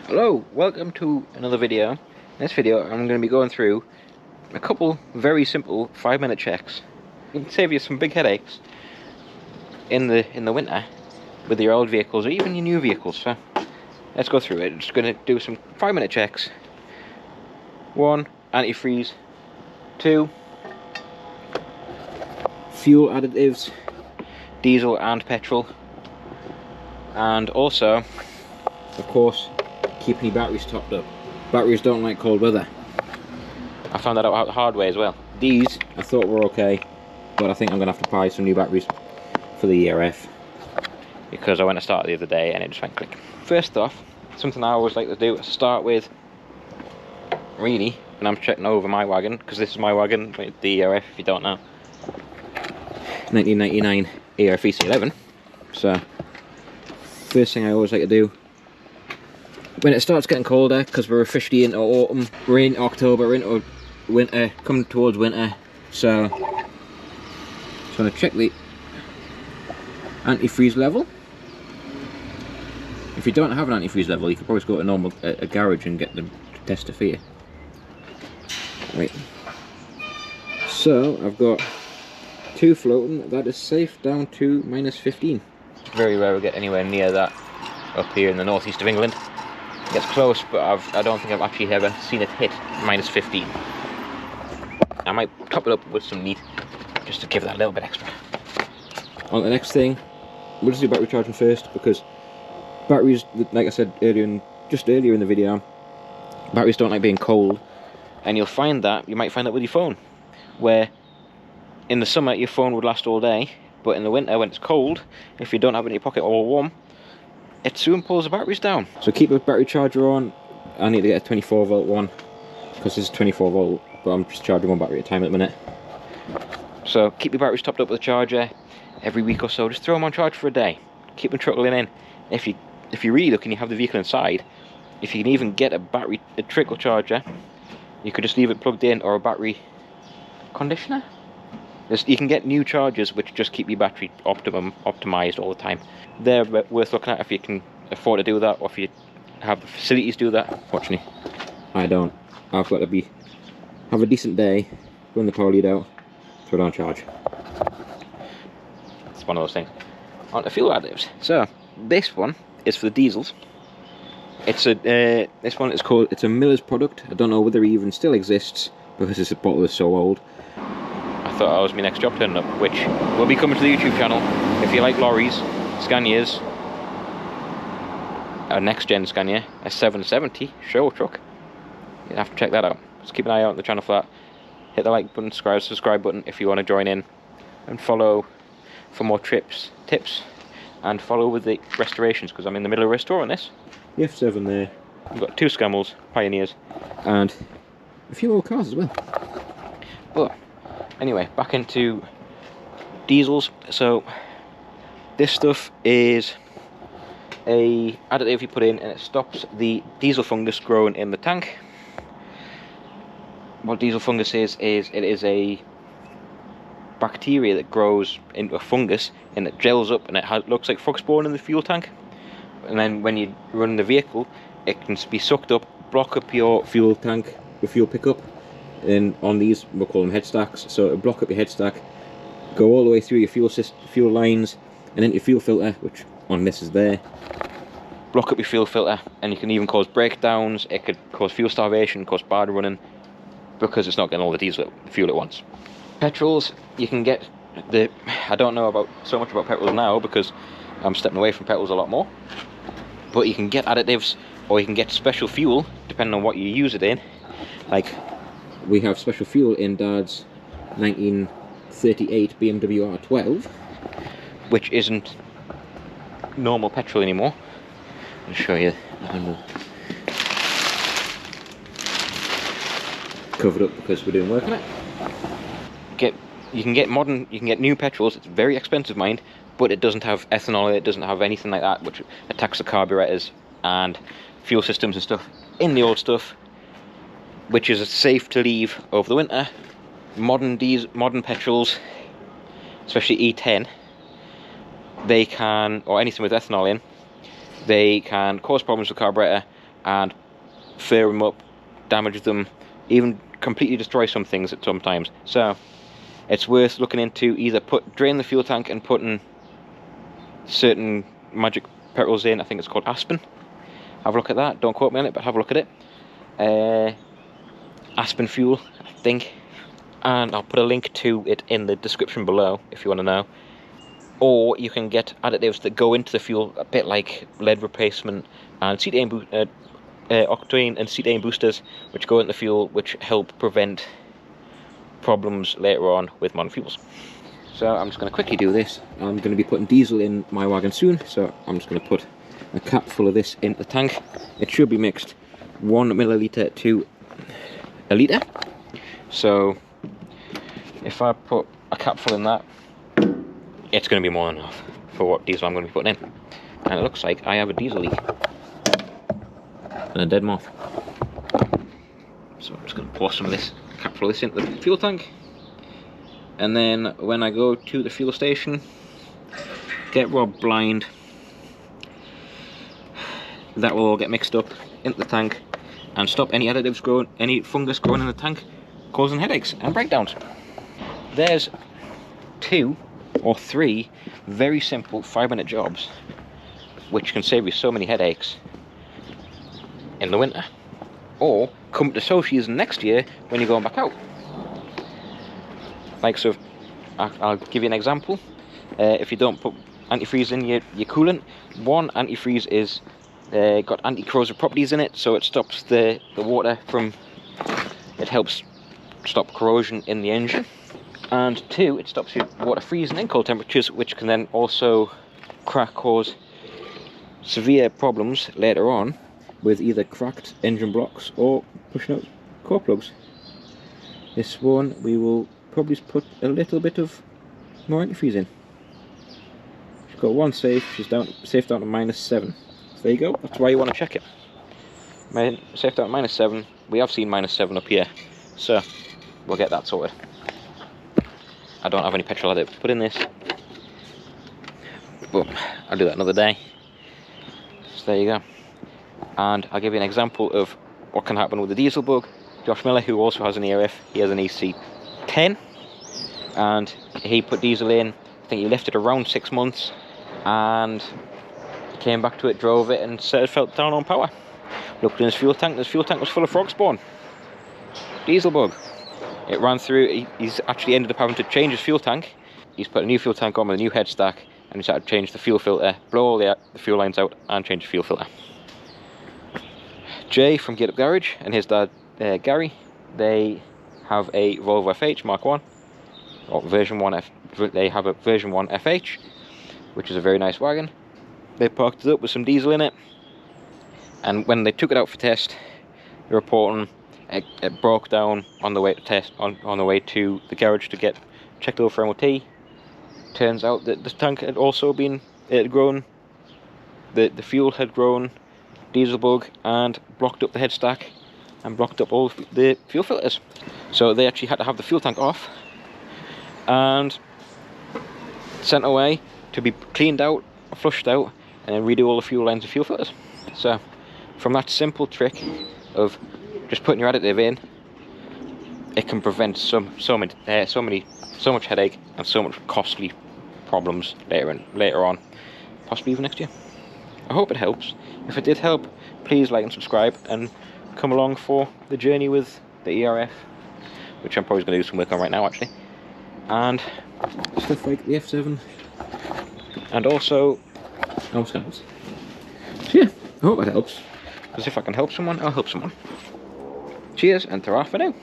Hello, welcome to another video. In this video I'm going to be going through a couple very simple 5-minute checks. It can save you some big headaches in the winter with your old vehicles or even your new vehicles. So let's go through it. I'm just going to do some 5-minute checks. 1. Antifreeze. 2. Fuel additives, diesel and petrol. And also, of course, keeping your batteries topped up. Batteries don't like cold weather. I found that out the hard way as well. These I thought were okay, but I think I'm gonna have to buy some new batteries for the ERF because I went to start the other day and it just went click. First off, something I always like to do is start with, really, when I'm checking over my wagon, because this is my wagon with the ERF, if you don't know. 1999 ERF EC11. So first thing I always like to do when it starts getting colder, because we're officially into autumn, we're in October, we're into winter, coming towards winter, so just want to check the antifreeze level. If you don't have an antifreeze level, you can probably go to a garage and get them to test it for you. Right, so I've got 2 floating, that is safe down to -15. It's very rare we get anywhere near that up here in the northeast of England. It gets close, but I don't think I've actually ever seen it hit -15. I might top it up with some neat, just to give that a little bit extra. On the next thing, we'll just do battery charging first, because batteries, like I said just earlier in the video, batteries don't like being cold, and you might find that with your phone, where in the summer your phone would last all day, but in the winter when it's cold, if you don't have it in your pocket or warm, it soon pulls the batteries down. So keep the battery charger on. I need to get a 24 volt one, because this is 24 volt, but I'm just charging one battery at a time at the minute. So keep your batteries topped up with a charger every week or so. Just throw them on charge for a day. Keep them trickling in. If you're really lucky and you have the vehicle inside, if you can even get a trickle charger, you could just leave it plugged in, or a battery conditioner. You can get new chargers which just keep your battery optimized all the time. They're worth looking at if you can afford to do that, or if you have the facilities to do that. Fortunately, I don't. I've got to have a decent day, run the power lead out, throw it on charge. It's one of those things. On to fuel additives. So this one is for the diesels. It's this one is called. It's a Miller's product. I don't know whether it even still exists because this bottle is so old. I thought that was my next job turning up, which will be coming to the YouTube channel. If you like lorries, Scanias, a next gen Scania, a 770 show truck, you have to check that out. Just keep an eye out on the channel for that. Hit the like button, subscribe button if you want to join in, and follow for more tips, and follow with the restorations, because I'm in the middle of restoring this. The F7 there. We've got 2 Scammels, Pioneers, and a few old cars as well. But anyway, back into diesels. So this stuff is a additive you put in, and it stops the diesel fungus growing in the tank. What diesel fungus is it is a bacteria that grows into a fungus, and it gels up, and it looks like frog spawn in the fuel tank. And then when you run the vehicle, it can be sucked up, block up your fuel tank, your fuel pickup. And on these, we'll call them head stacks. So it'll block up your head stack, go all the way through your fuel lines and into your fuel filter, which on this is there. Block up your fuel filter, and you can even cause breakdowns. It could cause fuel starvation, cause bad running, because it's not getting all the diesel fuel at once. Petrols, you can get I don't know so much about petrols now, because I'm stepping away from petrols a lot more. But you can get additives, or you can get special fuel, depending on what you use it in. Like, we have special fuel in Dad's 1938 BMW R12, which isn't normal petrol anymore. I'll show you. Covered up because we're doing work on it. You can get new petrols. It's very expensive, mind, but it doesn't have ethanol in it. It doesn't have anything like that, which attacks the carburetors and fuel systems and stuff in the old stuff, which is safe to leave over the winter. Modern petrols, especially E10, they can, or anything with ethanol in, they can cause problems with the carburetor, and fur them up, damage them, even completely destroy some things at sometimes. So it's worth looking into either drain the fuel tank and putting certain magic petrols in. I think it's called Aspen. Have a look at that. Don't quote me on it, but have a look at it. Aspen fuel, I think. And I'll put a link to it in the description below if you want to know. Or you can get additives that go into the fuel, a bit like lead replacement and octane and cetane boosters, which go into the fuel, which help prevent problems later on with modern fuels. So I'm just going to quickly do this. I'm going to be putting diesel in my wagon soon, so I'm just going to put a cap full of this into the tank. It should be mixed 1 milliliter to a litre. So if I put a capful in that, it's going to be more than enough for what diesel I'm going to be putting in. And it looks like I have a diesel leak and a dead moth. So I'm just going to pour some of this, capful of this into the fuel tank. And then when I go to the fuel station, get robbed blind, that will all get mixed up into the tank and stop any additives growing, any fungus growing in the tank, causing headaches and breakdowns. There's 2 or 3 very simple 5-minute jobs which can save you so many headaches in the winter, or come to so season next year when you're going back out. Like, so I'll give you an example. If you don't put antifreeze in your coolant, one, antifreeze is got anti-corrosive properties in it, so it stops the water from, it helps stop corrosion in the engine. And 2, it stops your water freezing in cold temperatures, which can then also cause severe problems later on with either cracked engine blocks or pushing out core plugs. This one we will probably put a little bit of more antifreeze in. She's got one safe, she's safe down to -7. So there you go, that's why you want to check it. Safe down to -7, we have seen -7 up here, so we'll get that sorted. I don't have any petrol additive to put in this, but I'll do that another day. So there you go. And I'll give you an example of what can happen with the diesel bug. Josh Miller, who also has an ERF, he has an EC10, and he put diesel in, I think he left it around 6 months, and came back to it, drove it, and said it felt down on power. Looked in his fuel tank, his fuel tank was full of frog spawn. Diesel bug. It ran through, he's actually ended up having to change his fuel tank. He's put a new fuel tank on with a new head stack, and he's had to change the fuel filter, blow all the fuel lines out, and change the fuel filter. Jay from Get Up Garage and his dad Gary, they have a Volvo FH Mark 1, or version 1 they have a version 1 FH, which is a very nice wagon. They parked it up with some diesel in it, and when they took it out for test, they're reporting it broke down on the way to test, on the way to the garage to get checked over for MOT. Turns out that the tank had also been, it had grown, the fuel had grown diesel bug and blocked up the head stack and blocked up all the fuel filters. So they actually had to have the fuel tank off and sent away to be cleaned out, flushed out, and then redo all the fuel lines and fuel filters. So from that simple trick of just putting your additive in, it can prevent so much headache and so much costly problems later on, possibly even next year. I hope it helps. If it did help, please like and subscribe and come along for the journey with the ERF, which I'm probably going to do some work on right now actually, and stuff like the F7, and also our scouts. So yeah, I hope it helps, because if I can help someone, I'll help someone. Cheers and ta-ra for now.